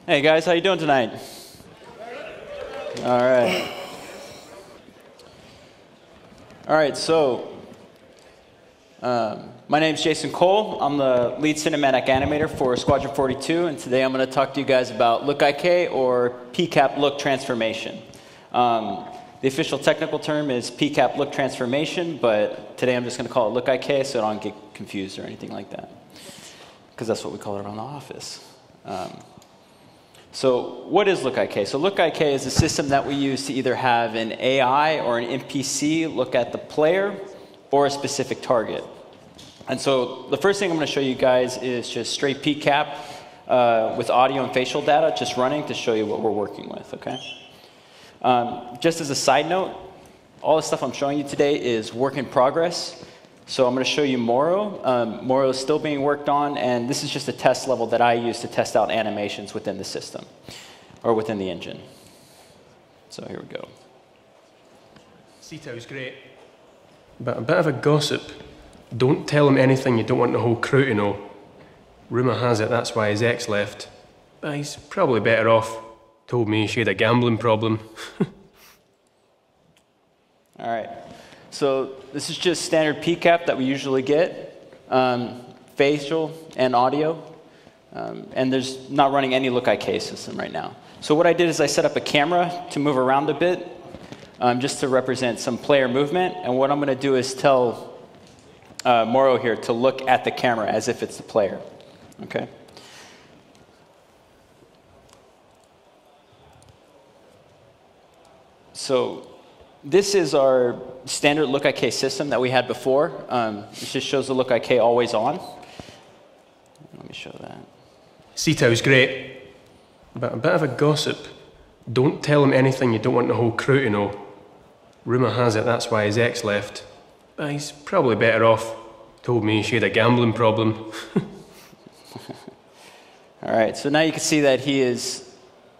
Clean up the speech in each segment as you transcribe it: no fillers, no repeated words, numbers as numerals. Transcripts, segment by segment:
Hey guys, how you doing tonight? All right. All right, so my name's Jason Cole. I'm the lead cinematic animator for Squadron 42, and today I'm going to talk to you guys about Look IK, or PCAP Look Transformation. The official technical term is PCAP Look Transformation, but today I'm just going to call it Look IK so I don't get confused or anything like that, because that's what we call it around the office. So what is Look IK? So Look IK is a system that we use to either have an AI or an NPC look at the player or a specific target. And so the first thing I'm going to show you guys is just straight PCAP with audio and facial data just running to show you what we're working with, okay? Just as a side note, all the stuff I'm showing you today is work in progress. So I'm going to show you Moro. Moro is still being worked on, and this is just a test level that I use to test out animations within the system, or within the engine. So here we go. Cito's great. But a bit of a gossip. Don't tell him anything you don't want the whole crew to know. Rumour has it that's why his ex left. But he's probably better off. Told me she had a gambling problem. All right. So this is just standard PCAP that we usually get, facial and audio, and there's not running any Look IK system right now. So what I did is I set up a camera to move around a bit, just to represent some player movement, and what I'm going to do is tell Moro here to look at the camera as if it's the player, okay? So this is our standard Look IK system that we had before. It just shows the Look IK always on. Let me show that. Cito's great. But a bit of a gossip. Don't tell him anything you don't want the whole crew to know. Rumour has it that's why his ex left. But he's probably better off. Told me she had a gambling problem. All right, so now you can see that he is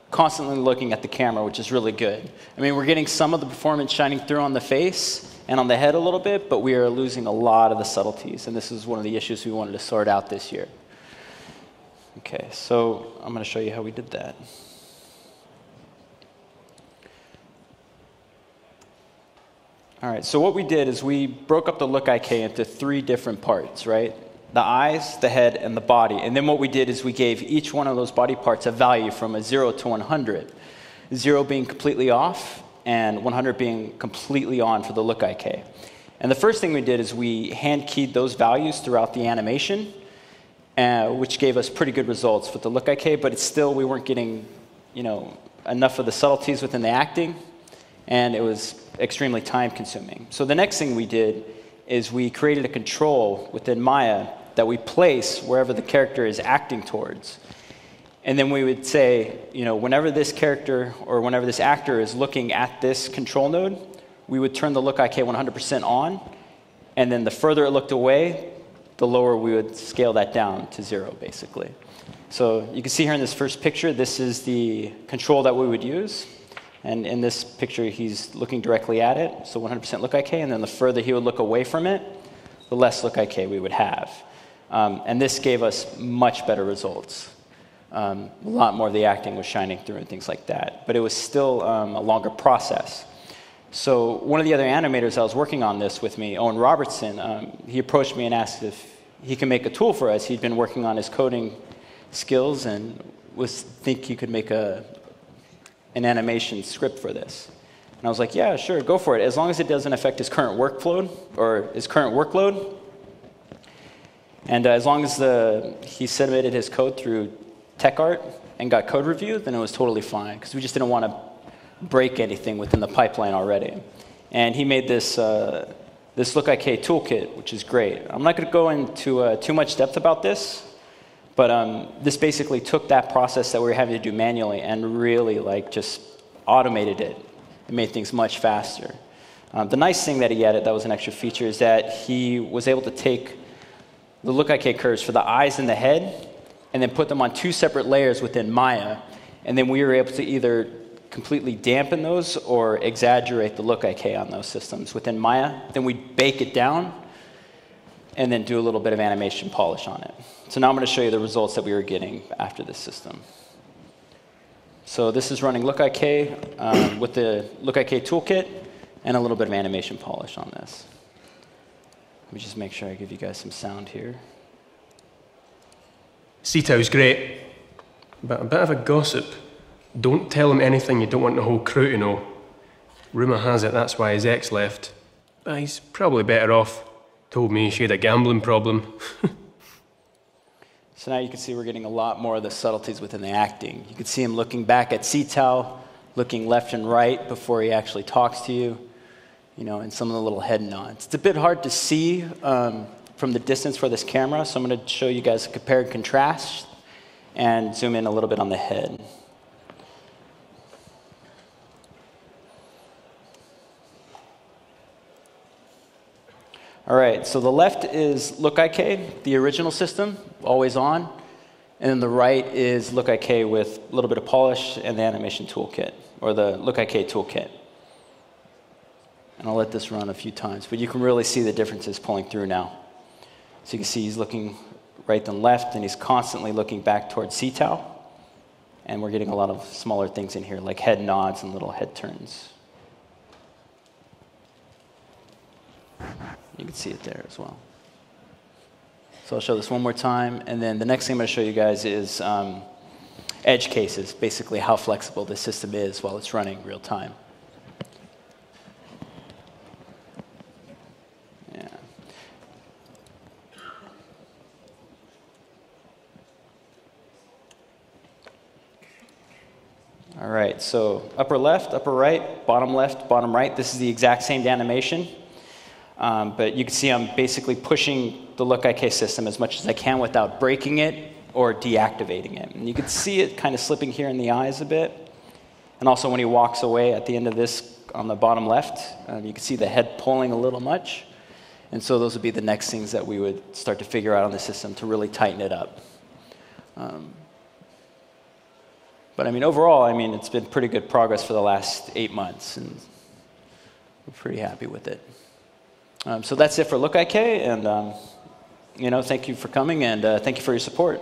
constantly looking at the camera, which is really good. I mean, we're getting some of the performance shining through on the face and on the head a little bit, but we are losing a lot of the subtleties, and this is one of the issues we wanted to sort out this year. Okay, so I'm going to show you how we did that. All right, so what we did is we broke up the Look IK into 3 different parts, right? The eyes, the head, and the body. And then what we did is we gave each one of those body parts a value from a 0 to 100. 0 being completely off, and 100 being completely on for the Look IK. And the first thing we did is we hand-keyed those values throughout the animation, which gave us pretty good results with the Look IK, but it's still, we weren't getting, enough of the subtleties within the acting, and it was extremely time-consuming. So the next thing we did is we created a control within Maya that we place wherever the character is acting towards. And then we would say, whenever this character or whenever this actor is looking at this control node, we would turn the Look IK 100% on, and then the further it looked away, the lower we would scale that down to 0, basically. So you can see here in this first picture, this is the control that we would use. And in this picture, he's looking directly at it, so 100% Look IK, and then the further he would look away from it, the less Look IK we would have. And this gave us much better results. A lot more of the acting was shining through and things like that, but it was still a longer process. So one of the other animators that was working on this with me, Owen Robertson, he approached me and asked if he could make a tool for us. He'd been working on his coding skills and think he could make an animation script for this. And I was like, yeah, sure, go for it, as long as it doesn't affect his current workload. And as long as he submitted his code through TechArt and got code review, then it was totally fine, because we just didn't want to break anything within the pipeline already. And he made this Look IK toolkit, which is great. I'm not going to go into too much depth about this, but this basically took that process that we were having to do manually and really just automated it. It made things much faster. The nice thing that he added that was an extra feature is that he was able to take the Look IK curves for the eyes and the head and then put them on 2 separate layers within Maya. And then we were able to either completely dampen those or exaggerate the Look IK on those systems within Maya. Then we'd bake it down and then do a little bit of animation polish on it. So now I'm going to show you the results that we were getting after this system. So this is running Look IK with the Look IK toolkit and a little bit of animation polish on this. Let me just make sure I give you guys some sound here. Cito's great, but a bit of a gossip. Don't tell him anything you don't want the whole crew to know. Rumour has it that's why his ex left. But he's probably better off. Told me she had a gambling problem. So now you can see we're getting a lot more of the subtleties within the acting. You can see him looking back at Cito, looking left and right before he actually talks to you, and some of the little head nods. It's a bit hard to see from the distance for this camera, so I'm going to show you guys a compare and contrast and zoom in a little bit on the head. All right, so the left is Look IK, the original system, always on. And then the right is Look IK with a little bit of polish and the animation toolkit, or the Look IK toolkit. And I'll let this run a few times, but you can really see the differences pulling through now. So you can see he's looking right then left, and he's constantly looking back towards Cito. And we're getting a lot of smaller things in here, like head nods and little head turns. You can see it there as well. So I'll show this one more time, and then the next thing I'm going to show you guys is edge cases, basically how flexible this system is while it's running real time. Yeah. All right, so upper left, upper right, bottom left, bottom right. This is the exact same animation. But you can see I'm basically pushing the Look IK system as much as I can without breaking it or deactivating it. And you can see it kind of slipping here in the eyes a bit. And also when he walks away at the end of this on the bottom left, you can see the head pulling a little much. And so those would be the next things that we would start to figure out on the system to really tighten it up. But overall, it's been pretty good progress for the last 8 months, and we're pretty happy with it. So that's it for Look IK, and thank you for coming, and thank you for your support.